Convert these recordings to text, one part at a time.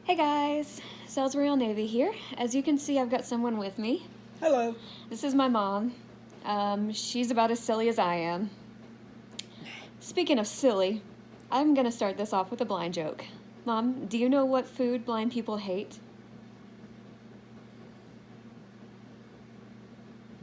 Hey guys, Salisbury Navy here. As you can see, I've got someone with me. Hello. This is my mom. She's about as silly as I am. Speaking of silly, I'm gonna start this off with a blind joke. Mom, do you know what food blind people hate?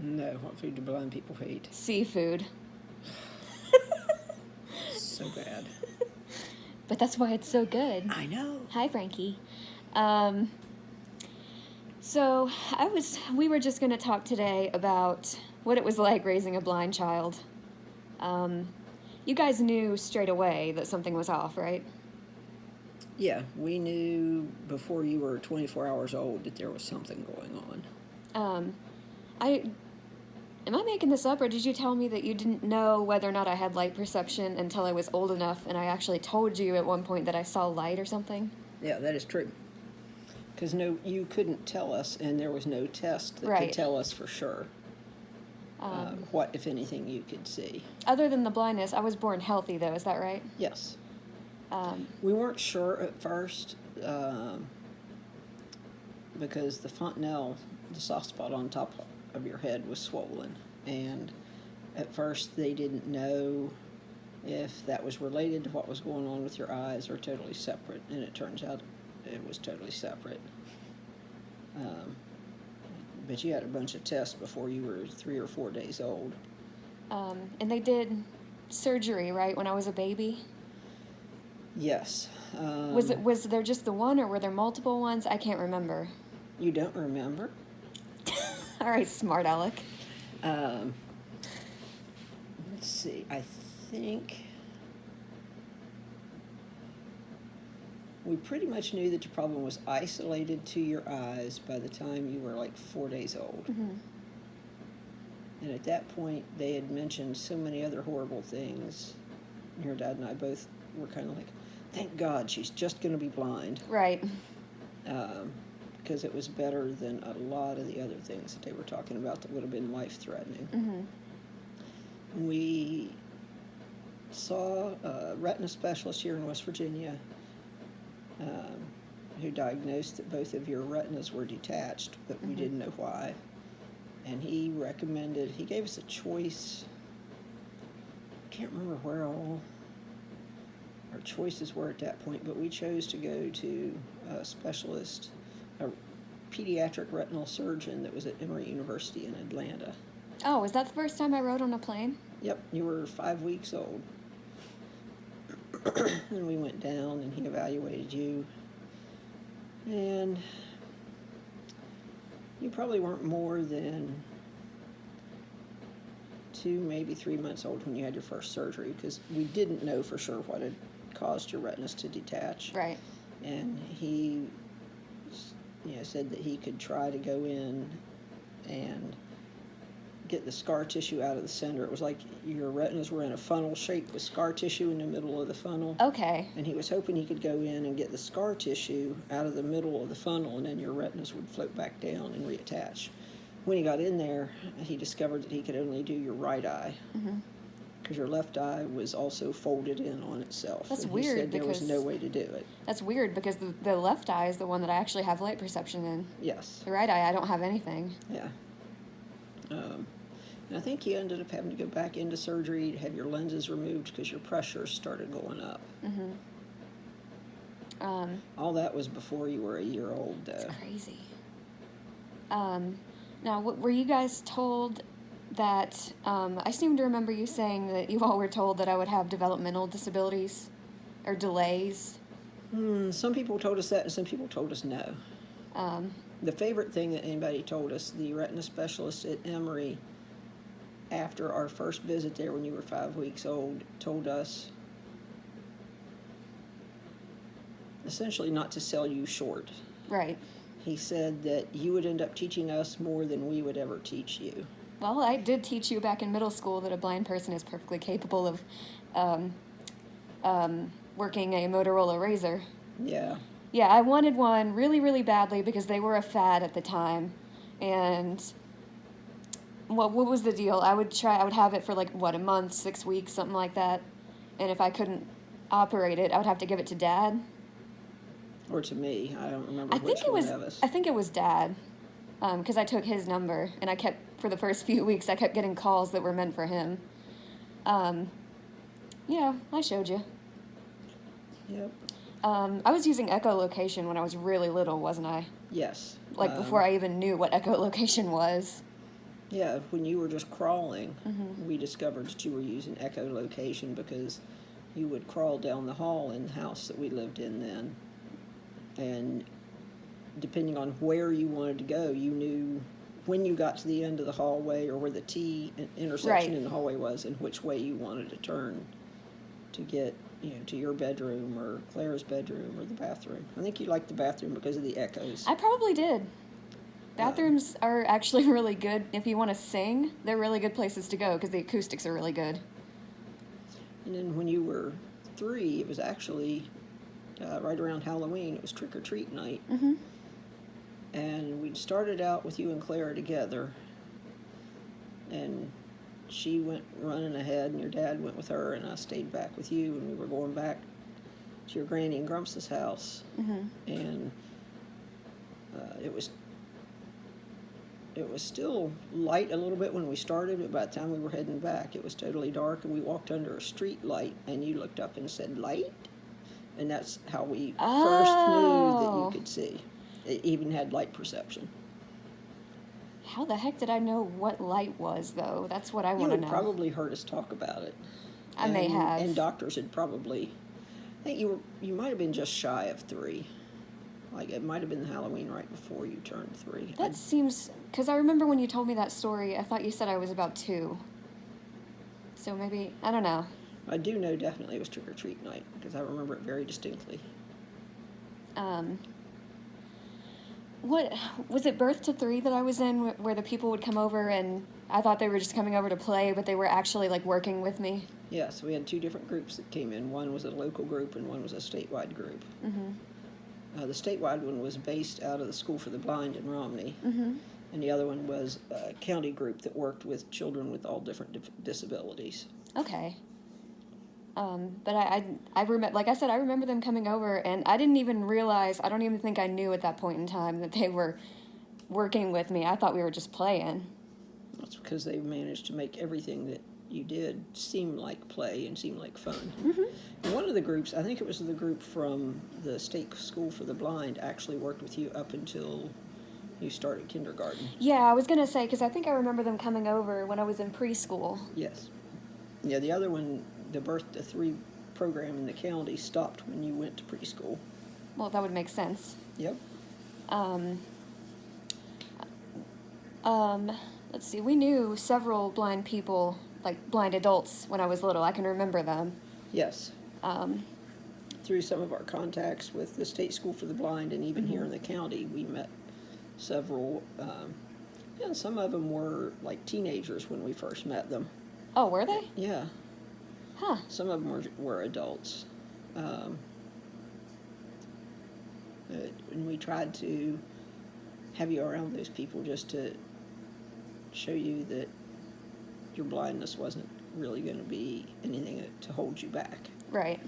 No, what food do blind people hate? Seafood. So bad. But that's why it's so good. I know. Hi, Frankie. So we were just gonna talk today about what it was like raising a blind child. You guys knew straight away that something was off, right? Yeah, we knew before you were 24 hours old that there was something going on. Am I making this up, or did you tell me that you didn't know whether or not I had light perception until I was old enough, and I actually told you at one point that I saw light or something? Yeah, that is true. Because you couldn't tell us, and there was no test that Right. could tell us for sure what, if anything, you could see. Other than the blindness, I was born healthy, though. Is that right? Yes. Um, We weren't sure at first because the fontanelle, the soft spot on top of your head, was swollen. And at first they didn't know if that was related to what was going on with your eyes or totally separate. And it turns out it was totally separate. But you had a bunch of tests before you were 3 or 4 days old. and they did surgery, right, when I was a baby? Yes. Was there just the one, or were there multiple ones? I can't remember. You don't remember? All right, smart aleck. Let's see. I think we pretty much knew that your problem was isolated to your eyes by the time you were like 4 days old. Mm-hmm. And at that point, they had mentioned so many other horrible things. Your dad and I both were kind of like, thank God she's just going to be blind. Right. Because it was better than a lot of the other things that they were talking about that would have been life-threatening. Mm-hmm. We saw a retina specialist here in West Virginia who diagnosed that both of your retinas were detached, but we didn't know why. And he gave us a choice. I can't remember where all our choices were at that point, but we chose to go to a specialist, a pediatric retinal surgeon that was at Emory University in Atlanta. Oh, was that the first time I rode on a plane? Yep, you were 5 weeks old. And we went down and he evaluated you. And you probably weren't more than 2, maybe 3 months old when you had your first surgery, because we didn't know for sure what had caused your retinas to detach. Right. And he said that he could try to go in and get the scar tissue out of the center. It was like your retinas were in a funnel shape with scar tissue in the middle of the funnel. Okay. And he was hoping he could go in and get the scar tissue out of the middle of the funnel, and then your retinas would float back down and reattach. When he got in there, he discovered that he could only do your right eye, because your left eye was also folded in on itself. That's and weird, he said there was because no way to do it. That's weird because the left eye is the one that I actually have light perception in. Yes. The right eye, I don't have anything. Yeah. And I think you ended up having to go back into surgery to have your lenses removed because your pressure started going up. All that was before you were a year old, though. It's crazy. Now, were you guys told that, I seem to remember you saying that you all were told that I would have developmental disabilities or delays? Some people told us that, and some people told us no. The favorite thing that anybody told us, the retina specialist at Emory, after our first visit there when you were 5 weeks old, told us essentially not to sell you short. Right. He said that you would end up teaching us more than we would ever teach you. Well, I did teach you back in middle school that a blind person is perfectly capable of working a Motorola Razr. Yeah. Yeah, I wanted one really, really badly because they were a fad at the time. And what was the deal? I would have it for like, a month, 6 weeks, something like that. And if I couldn't operate it, I would have to give it to Dad. Or to me. I don't remember I which think it one was. of us. I think it was Dad, because I took his number and I kept for the first few weeks. I kept getting calls that were meant for him. Yeah, I showed you. Yep. I was using echolocation when I was really little, wasn't I? Yes. Like before I even knew what echolocation was. Yeah, when you were just crawling, Mm-hmm. we discovered that you were using echolocation because you would crawl down the hall in the house that we lived in then. And depending on where you wanted to go, you knew when you got to the end of the hallway or where the T intersection Right. in the hallway was and which way you wanted to turn to get, to your bedroom or Clara's bedroom or the bathroom. I think you liked the bathroom because of the echoes. I probably did. Bathrooms are actually really good if you want to sing. They're really good places to go because the acoustics are really good. And then when you were 3, it was actually right around Halloween. It was trick or treat night. Mm-hmm. And we started out with you and Clara together. And she went running ahead, and your dad went with her, and I stayed back with you. And we were going back to your Granny and Grumps' house. Mm-hmm. And it was still light a little bit when we started, but by the time we were heading back, it was totally dark, and we walked under a street light, and you looked up and said, "Light?" And that's how we first knew that you Oh. could see. It even had light perception. How the heck did I know what light was, though? That's what I You want to had know. probably heard us talk about it. I may have. And doctors had probably, I think you might have been just shy of 3. Like, it might have been Halloween right before you turned 3. That seems... Because I remember when you told me that story, I thought you said I was about 2. So maybe... I don't know. I do know definitely it was trick or treat night because I remember it very distinctly. What... Was it Birth to 3 that I was in where the people would come over and I thought they were just coming over to play, but they were actually, like, working with me? Yeah, so we had 2 different groups that came in. One was a local group and one was a statewide group. Mm-hmm. The statewide one was based out of the School for the Blind in Romney. Mm-hmm. And the other one was a county group that worked with children with all different disabilities. Okay. But I remember, like I said, I remember them coming over, and I didn't even realize, I don't even think I knew at that point in time that they were working with me. I thought we were just playing. That's because they managed to make everything that you did seem like play and seem like fun. Mm-hmm. And one of the groups, I think it was the group from the State School for the Blind, actually worked with you up until you started kindergarten. Yeah, I was going to say, because I think I remember them coming over when I was in preschool. Yes. Yeah, the other one, the Birth to 3 program in the county stopped when you went to preschool. Well, that would make sense. Yep. Let's see, we knew several blind people, like blind adults, when I was little. I can remember them. Yes. Through some of our contacts with the State School for the Blind and even here in the county, we met several, and some of them were like teenagers when we first met them. Oh, were they? Yeah. Huh. Some of them were adults. And we tried to have you around those people just to show you that your blindness wasn't really going to be anything to hold you back. Right.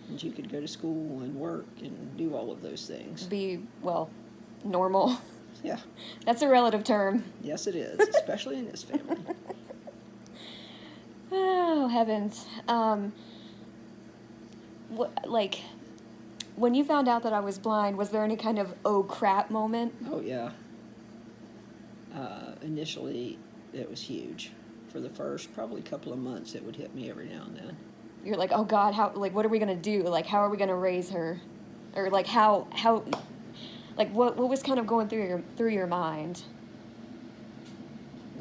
And you could go to school and work and do all of those things. Be, well, normal. Yeah. That's a relative term. Yes, it is, especially in this family. Oh, heavens. Like, when you found out that I was blind, was there any kind of oh crap moment? Oh, yeah. Initially, it was huge. For the first probably couple of months, it would hit me every now and then. You're like, oh God, how, like, what are we gonna do? Like, how are we gonna raise her? Or like, how, like, what was kind of going through your mind?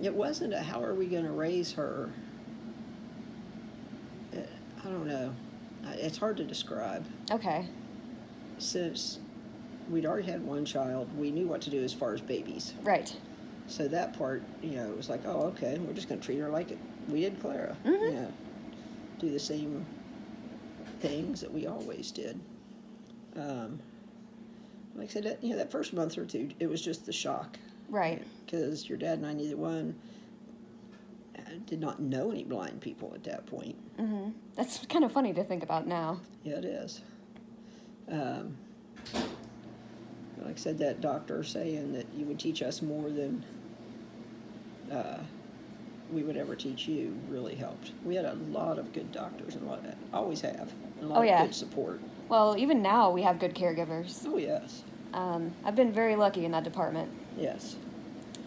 It wasn't a how are we going to raise her. I don't know. It's hard to describe. Okay. Since we'd already had one child, we knew what to do as far as babies. Right. So that part, it was like, oh, okay, we're just going to treat her like we did Clara. Mm-hmm. Do the same things that we always did. Like I said, that first month or two, it was just the shock. Right. Because your dad and I, neither one, did not know any blind people at that point. Mm-hmm. That's kind of funny to think about now. Yeah, it is. like I said, that doctor saying that you would teach us more than we would ever teach you really helped. We had a lot of good doctors and always have, and a lot Oh, yeah. of good support. Well, even now we have good caregivers. Oh yes, I've been very lucky in that department. yes.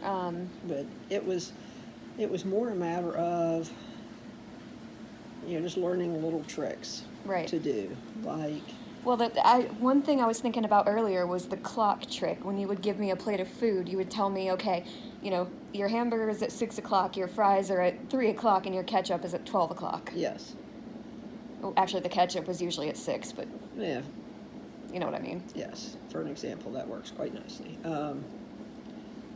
Um, But it was more a matter of, just learning little tricks Right. to do, like. well, one thing I was thinking about earlier was the clock trick. When you would give me a plate of food, you would tell me, okay, your hamburger is at 6 o'clock, your fries are at 3 o'clock, and your ketchup is at 12 o'clock. Yes. Oh, actually, the ketchup was usually at 6, but Yeah. you know what I mean. Yes. For an example, that works quite nicely.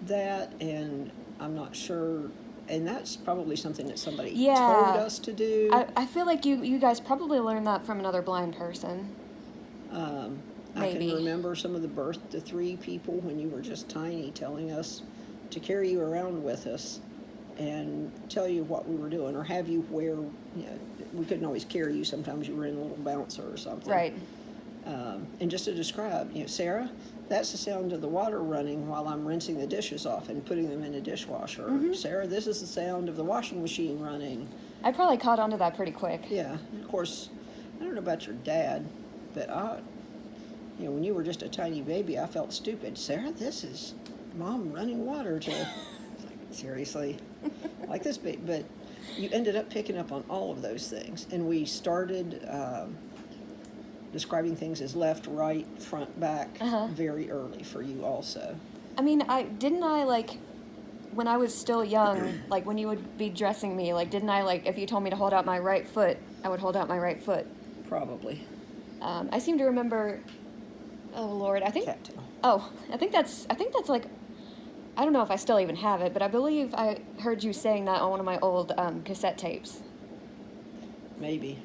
That, and I'm not sure, and that's probably something that somebody Yeah. told us to do. I feel like you guys probably learned that from another blind person. I can Maybe. remember some of the birth to 3 people when you were just tiny telling us to carry you around with us and tell you what we were doing, or have you wear, we couldn't always carry you. Sometimes you were in a little bouncer or something. Right. And just to describe, Sarah, that's the sound of the water running while I'm rinsing the dishes off and putting them in a dishwasher. Mm-hmm. Sarah, this is the sound of the washing machine running. I probably caught on to that pretty quick. Yeah, and of course, I don't know about your dad, but when you were just a tiny baby, I felt stupid. Sarah, this is Mom running water to. Like, seriously, like this big, but you ended up picking up on all of those things, and we started describing things as left, right, front, back very early for you also. I mean, when I was still young, like when you would be dressing me, like didn't I if you told me to hold out my right foot, I would hold out my right foot. Probably. I seem to remember. Oh Lord, I think. Cattail. Oh, I think that's like. I don't know if I still even have it, but I believe I heard you saying that on one of my old cassette tapes. Maybe.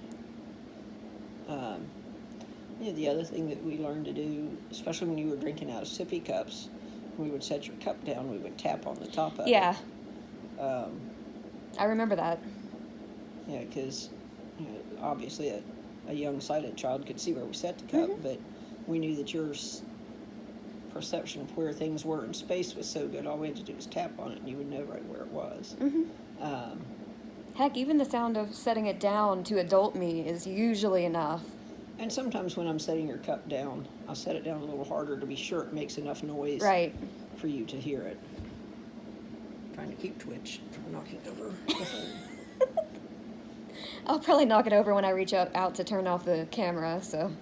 The other thing that we learned to do, especially when you were drinking out of sippy cups, we would set your cup down, we would tap on the top of Yeah. it. I remember that. Yeah, because obviously a young sighted child could see where we set the cup, but we knew that your perception of where things were in space was so good, all we had to do was tap on it and you would know right where it was. Heck, even the sound of setting it down to adult me is usually enough. And sometimes when I'm setting your cup down, I'll set it down a little harder to be sure it makes enough noise Right. for you to hear it. Trying to keep Twitch from knocking over the phone. I'll probably knock it over when I reach out to turn off the camera, so.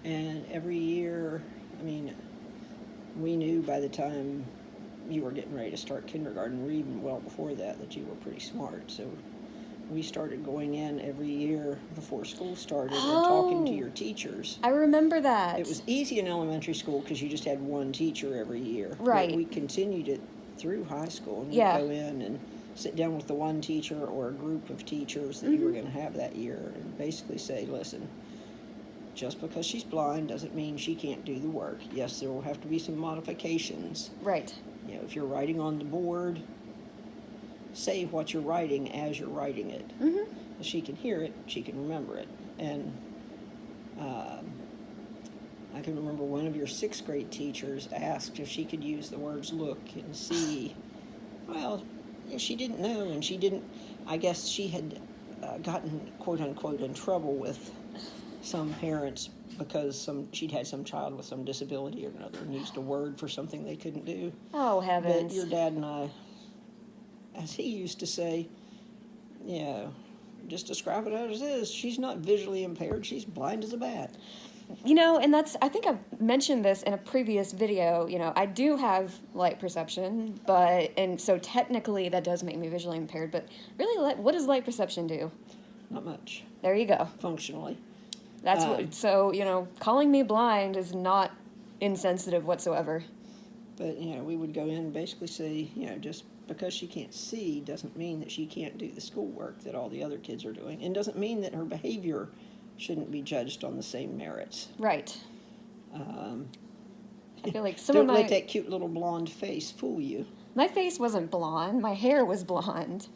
And every year, we knew by the time you were getting ready to start kindergarten, or even well before that you were pretty smart. So we started going in every year before school started and talking to your teachers. I remember that. It was easy in elementary school because you just had one teacher every year. Right. But we continued it through high school, and Yeah. we'd go in and sit down with the one teacher or a group of teachers that you were going to have that year and basically say, listen, just because she's blind doesn't mean she can't do the work. Yes, there will have to be some modifications. Right. If you're writing on the board, say what you're writing as you're writing it. She can hear it, she can remember it. And I can remember one of your 6th grade teachers asked if she could use the words look and see. Well, she didn't know, and she didn't, I guess she had gotten, quote unquote, in trouble with some parents because she'd had some child with some disability or another and used a word for something they couldn't do. Oh, heavens. But your dad and I, as he used to say, just describe it as it is. She's not visually impaired. She's blind as a bat. And I think I've mentioned this in a previous video, I do have light perception, and so technically that does make me visually impaired, but really, what does light perception do? Not much. There you go. Functionally. So, calling me blind is not insensitive whatsoever. But, we would go in and basically say, just because she can't see doesn't mean that she can't do the schoolwork that all the other kids are doing, and doesn't mean that her behavior shouldn't be judged on the same merits. Right. I feel like Don't let that cute little blonde face fool you. My face wasn't blonde. My hair was blonde.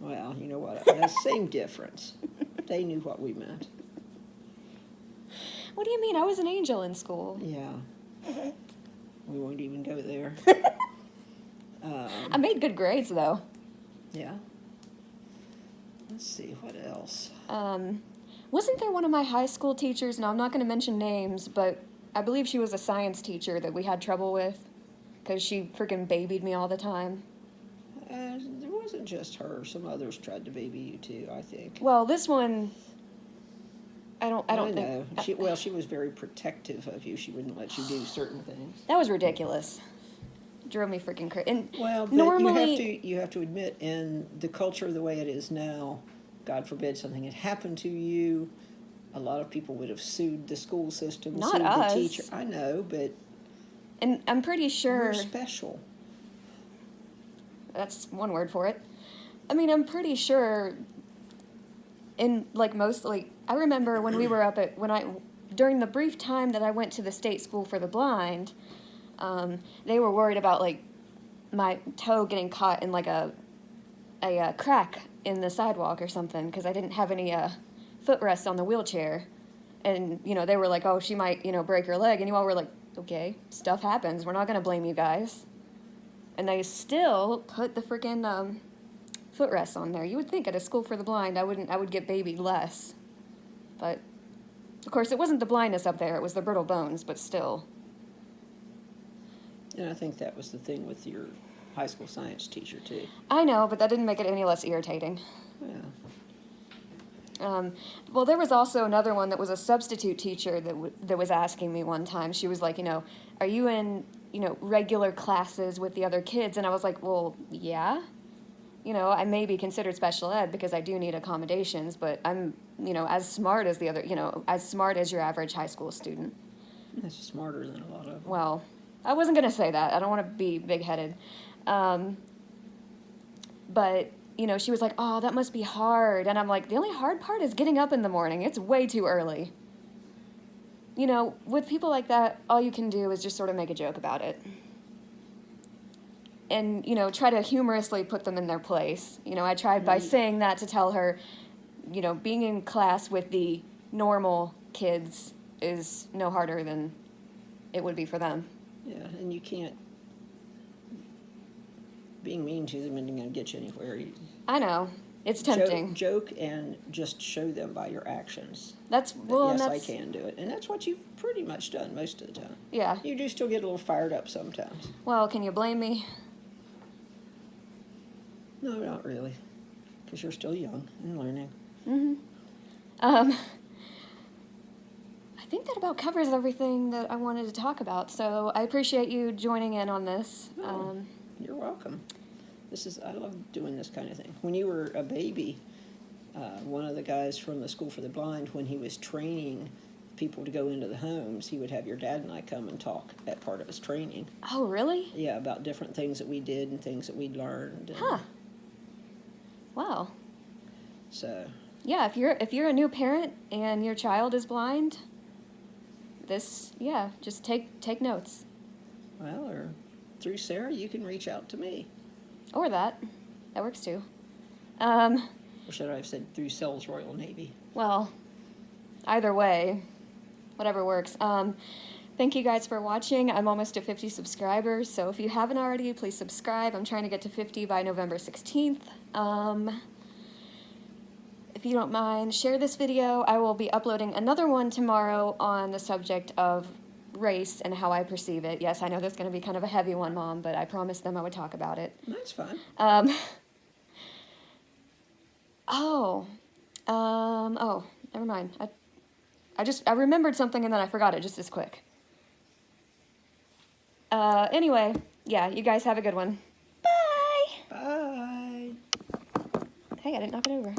Well, you know what? That's the same difference. They knew what we meant. What do you mean? I was an angel in school. Yeah. We won't even go there. I made good grades, though. Yeah. Let's see, what else? Wasn't there one of my high school teachers, now I'm not going to mention names, but I believe she was a science teacher that we had trouble with because she freaking babied me all the time. It wasn't just her. Some others tried to baby you too, I think. Well, this one, I don't think know. She was very protective of you. She wouldn't let you do certain things. that was ridiculous. Drove me freaking crazy. And Well, but normally, you have to admit, in the culture the way it is now, God forbid something had happened to you, a lot of people would have sued the school system, Not sued us. the teacher. I know, but and I'm pretty sure we're special. that's one word for it. I mean, I'm pretty sure in I remember when we were up at during the brief time that I went to the state school for the blind, they were worried about like my toe getting caught in like a crack in the sidewalk or something because I didn't have any footrest on the wheelchair, and they were like, oh, she might break her leg, and you all were like, okay, stuff happens, we're not gonna blame you guys, and they still put the freaking footrest on there. You would think at a school for the blind I would get babied less, but of course it wasn't the blindness up there, it was the brittle bones, but still. And I think that was the thing with your high school science teacher too. I know, but that didn't make it any less irritating. Yeah. Well, there was also another one that was a substitute teacher that was asking me one time. She was like, are you in, regular classes with the other kids? And I was like, well, yeah. I may be considered special ed because I do need accommodations, but I'm, as smart as as smart as your average high school student. That's smarter than a lot of them. Well, I wasn't going to say that. I don't want to be big-headed. But, she was like, oh, that must be hard. And I'm like, the only hard part is getting up in the morning. It's way too early. With people like that, all you can do is just sort of make a joke about it. And, try to humorously put them in their place. I tried by saying that to tell her, being in class with the normal kids is no harder than it would be for them. Yeah, and you can't. Being mean to them isn't going to get you anywhere. I know. It's tempting. Joke and just show them by your actions. Yes, I can do it. And that's what you've pretty much done most of the time. Yeah. You do still get a little fired up sometimes. Well, can you blame me? No, not really. Because you're still young and learning. Mm-hmm. I think that about covers everything that I wanted to talk about. So I appreciate you joining in on this. You're welcome. I love doing this kind of thing. When you were a baby, one of the guys from the School for the Blind, when he was training people to go into the homes, he would have your dad and I come and talk at part of his training. Oh, really? Yeah, about different things that we did and things that we learned. And Huh. Wow. So. Yeah, if you're a new parent and your child is blind, just take notes. Well, or through Sarah, you can reach out to me. Or that works too. Or should I have said through Sells Royal Navy? Well, either way, whatever works. Thank you guys for watching. I'm almost to 50 subscribers, so if you haven't already, please subscribe. I'm trying to get to 50 by November 16th. If you don't mind, share this video. I will be uploading another one tomorrow on the subject of race and how I perceive it. Yes, I know that's going to be kind of a heavy one, Mom, but I promised them I would talk about it. That's fine. Never mind. I remembered something and then I forgot it just as quick. Anyway, yeah, you guys have a good one. Bye! Bye! Hey, I didn't knock it over.